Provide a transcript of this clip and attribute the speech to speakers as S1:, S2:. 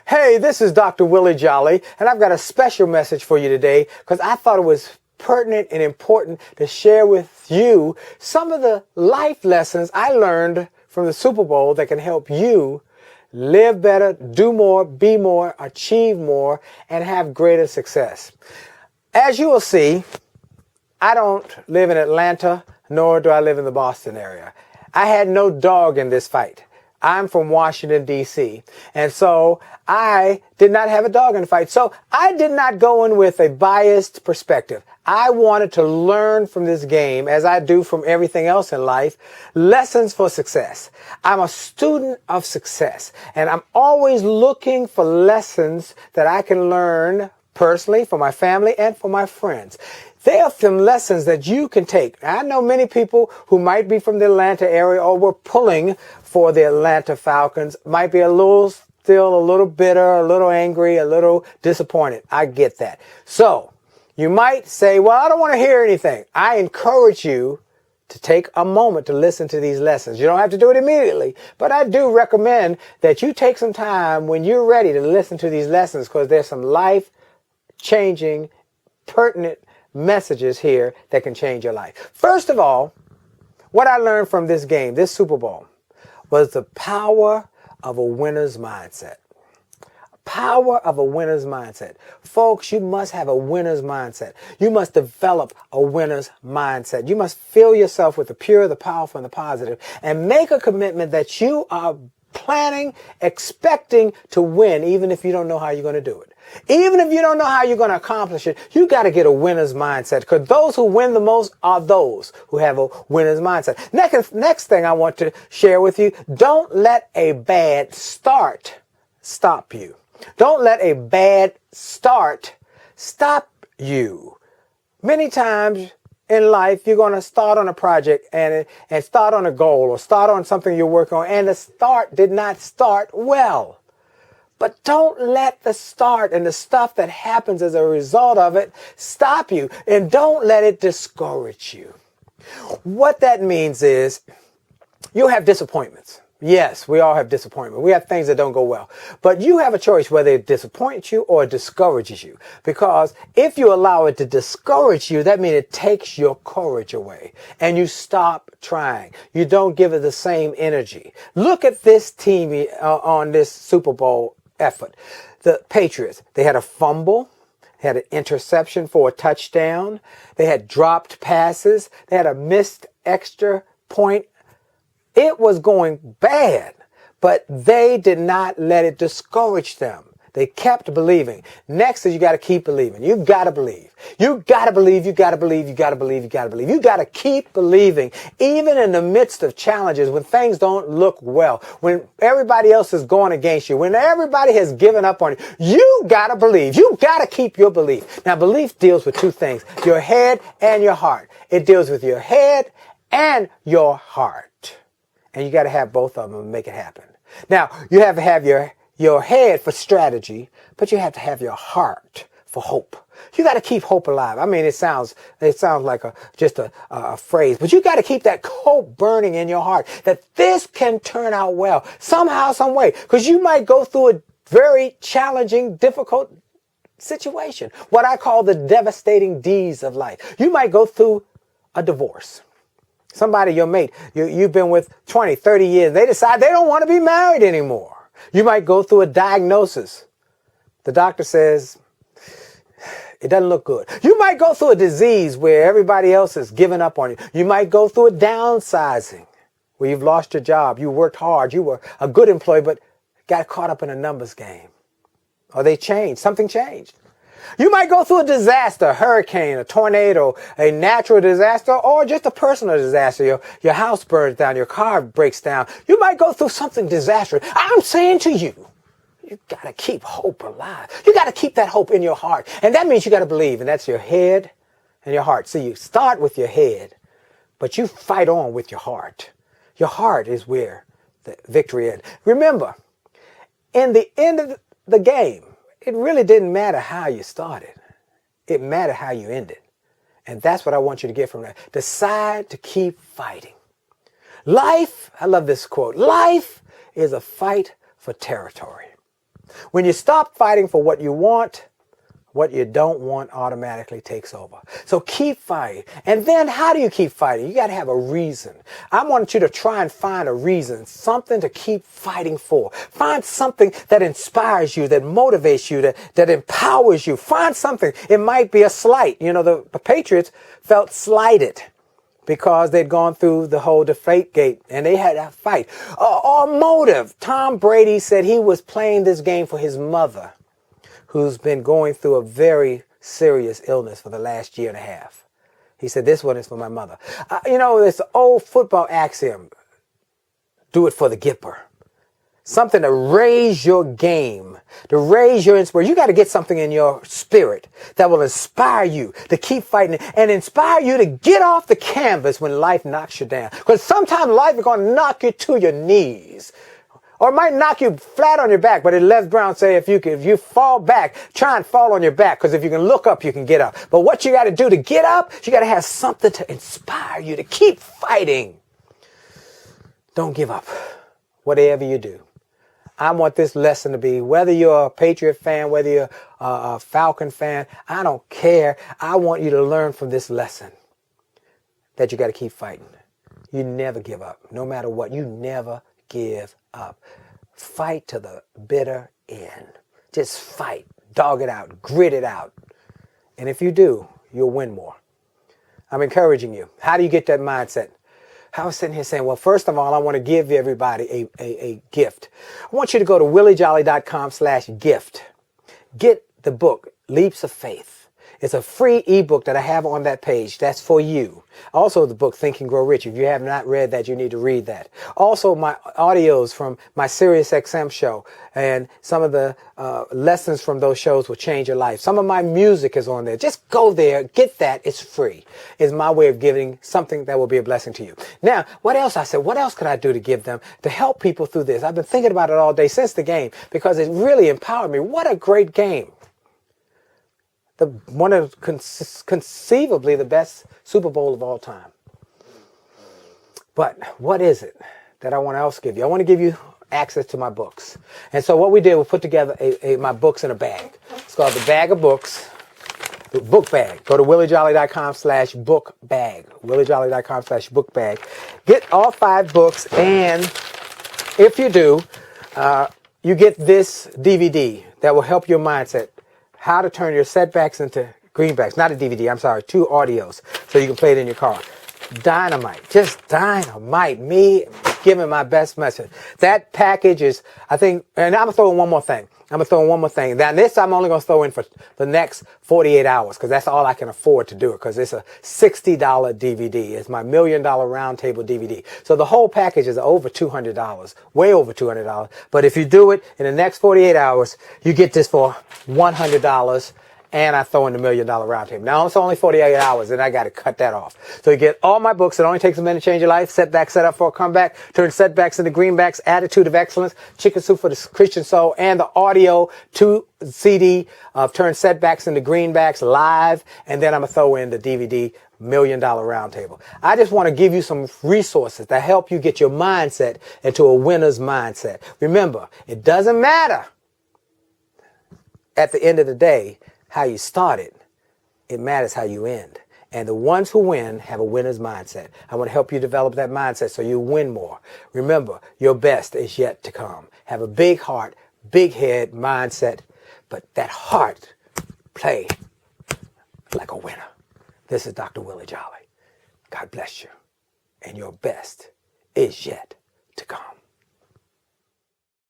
S1: Hey, this is Dr. Willie Jolley, and I've got a special message for you today because I thought it was pertinent and important to share with you some of the life lessons I learned from the Super Bowl that can help you live better, do more, be more, achieve more, and have greater success. As you will see, I don't live in Atlanta, nor do I live in the Boston area. I had no dog in this fight. I'm from Washington, D.C., and so I did not have a dog in the fight. So I did not go in with a biased perspective. I wanted to learn from this game, as I do from everything else in life, lessons for success. I'm a student of success, and I'm always looking for lessons that I can learn personally, for my family, and for my friends. There are some lessons that you can take. I know many people who might be from the Atlanta area or were pulling for the Atlanta Falcons might be still a little bitter, a little angry, a little disappointed. I get that. So you might say, well, I don't want to hear anything. I encourage you to take a moment to listen to these lessons. You don't have to do it immediately, but I do recommend that you take some time when you're ready to listen to these lessons, because there's some life-changing, pertinent messages here that can change your life. First of all, what I learned from this game, this Super Bowl, was the power of a winner's mindset. Power of a winner's mindset. Folks, you must have a winner's mindset. You must develop a winner's mindset. You must fill yourself with the pure, the powerful, and the positive, and make a commitment that you are planning, expecting to win, even if you don't know how you're going to do it. Even if you don't know how you're going to accomplish it, you got to get a winner's mindset, because those who win the most are those who have a winner's mindset. Next thing I want to share with you, don't let a bad start stop you. Don't let a bad start stop you. Many times in life, you're going to start on a project and start on a goal or start on something you're working on, and the start did not start well. But don't let the start and the stuff that happens as a result of it stop you, and don't let it discourage you. What that means is you'll have disappointments. Yes, we all have disappointment. We have things that don't go well. But you have a choice whether it disappoints you or it discourages you. Because if you allow it to discourage you, that means it takes your courage away and you stop trying. You don't give it the same energy. Look at this team on this Super Bowl effort. The Patriots, they had a fumble, they had an interception for a touchdown, they had dropped passes, they had a missed extra point. It was going bad, but they did not let it discourage them. They kept believing. Next is you got to keep believing. You've got to believe. You got to believe, you got to believe, you got to believe, you got to believe. You got to keep believing, even in the midst of challenges, when things don't look well, when everybody else is going against you, when everybody has given up on you. You got to believe. You got to keep your belief. Now, belief deals with two things, your head and your heart. It deals with your head and your heart. And you got to have both of them to make it happen. Now, you have to have your head for strategy, but you have to have your heart for hope. You got to keep hope alive. I mean, it sounds like just a phrase, but you got to keep that hope burning in your heart that this can turn out well somehow, some way, because you might go through a very challenging, difficult situation, what I call the devastating D's of life. You might go through a divorce. Somebody, your mate, you've been with 20, 30 years, they decide they don't want to be married anymore. You might go through a diagnosis. The doctor says, it doesn't look good. You might go through a disease where everybody else is giving up on you. You might go through a downsizing where you've lost your job. You worked hard. You were a good employee, but got caught up in a numbers game. Or they changed. Something changed. You might go through a disaster, a hurricane, a tornado, a natural disaster, or just a personal disaster. Your house burns down, your car breaks down. You might go through something disastrous. I'm saying to you, you got to keep hope alive. You got to keep that hope in your heart. And that means you got to believe, and that's your head and your heart. So you start with your head, but you fight on with your heart. Your heart is where the victory is. Remember, in the end of the game, it really didn't matter how you started. It mattered how you ended. And that's what I want you to get from that. Decide to keep fighting. Life, I love this quote, life is a fight for territory. When you stop fighting for what you want, what you don't want automatically takes over. So keep fighting. And then how do you keep fighting? You got to have a reason. I want you to try and find a reason, something to keep fighting for. Find something that inspires you, that motivates you, that empowers you. Find something. It might be a slight. You know, the Patriots felt slighted because they'd gone through the whole Deflategate and they had a fight. Or motive. Tom Brady said he was playing this game for his mother, who's been going through a very serious illness for the last year and a half. He said, this one is for my mother. You know, this old football axiom, do it for the Gipper. Something to raise your game, to raise your inspiration. You got to get something in your spirit that will inspire you to keep fighting and inspire you to get off the canvas when life knocks you down. Because sometimes life is going to knock you to your knees. Or it might knock you flat on your back, but Les Brown say if you fall back, try and fall on your back, because if you can look up, you can get up. But what you got to do to get up, you got to have something to inspire you to keep fighting. Don't give up, whatever you do. I want this lesson to be, whether you're a Patriot fan, whether you're a Falcon fan, I don't care. I want you to learn from this lesson that you got to keep fighting. You never give up, no matter what. You never give up. Fight to the bitter end. Just fight. Dog it out. Grit it out. And if you do, you'll win more. I'm encouraging you. How do you get that mindset? I was sitting here saying, well, first of all, I want to give everybody a gift. I want you to go to williejolly.com/gift. Get the book, Leaps of Faith. It's a free ebook that I have on that page. That's for you. Also, the book, Think and Grow Rich. If you have not read that, you need to read that. Also, my audios from my SiriusXM show and some of the lessons from those shows will change your life. Some of my music is on there. Just go there, get that. It's free. It's my way of giving something that will be a blessing to you. Now, what else? I said, what else could I do to give them, to help people through this? I've been thinking about it all day since the game because it really empowered me. What a great game. One of conceivably the best Super Bowl of all time. But what is it that I want to else give you? I want to give you access to my books. And so what we did, we put together my books in a bag. It's called the Bag of Books, the book bag. Go to williejolly.com/book-bag. williejolly.com/book-bag. Get all 5 books, and if you do, you get this DVD that will help your mindset. How to turn your setbacks into greenbacks. Not a DVD, I'm sorry, 2 audios, so you can play it in your car. Dynamite, just dynamite. Me giving my best message. That package is, I think, and I'm going to throw in one more thing. Now, this I'm only going to throw in for the next 48 hours, because that's all I can afford to do it, because it's a $60 DVD. It's my $1 Million Roundtable DVD. So the whole package is over $200, way over $200. But if you do it in the next 48 hours, you get this for $100. And I throw in the $1 Million Roundtable. Now, it's only 48 hours, and I got to cut that off. So you get all my books. It only takes a minute to change your life. Setback, set up for a comeback. Turn setbacks into greenbacks. Attitude of excellence. Chicken soup for the Christian soul. And the audio 2 CD of Turn Setbacks into Greenbacks live. And then I'm going to throw in the DVD $1 Million Roundtable. I just want to give you some resources that help you get your mindset into a winner's mindset. Remember, it doesn't matter at the end of the day how you started. It matters how you end. And the ones who win have a winner's mindset. I want to help you develop that mindset so you win more. Remember, your best is yet to come. Have a big heart, big head mindset, but that heart play like a winner. This is Dr. Willie Jolley. God bless you. And your best is yet to come.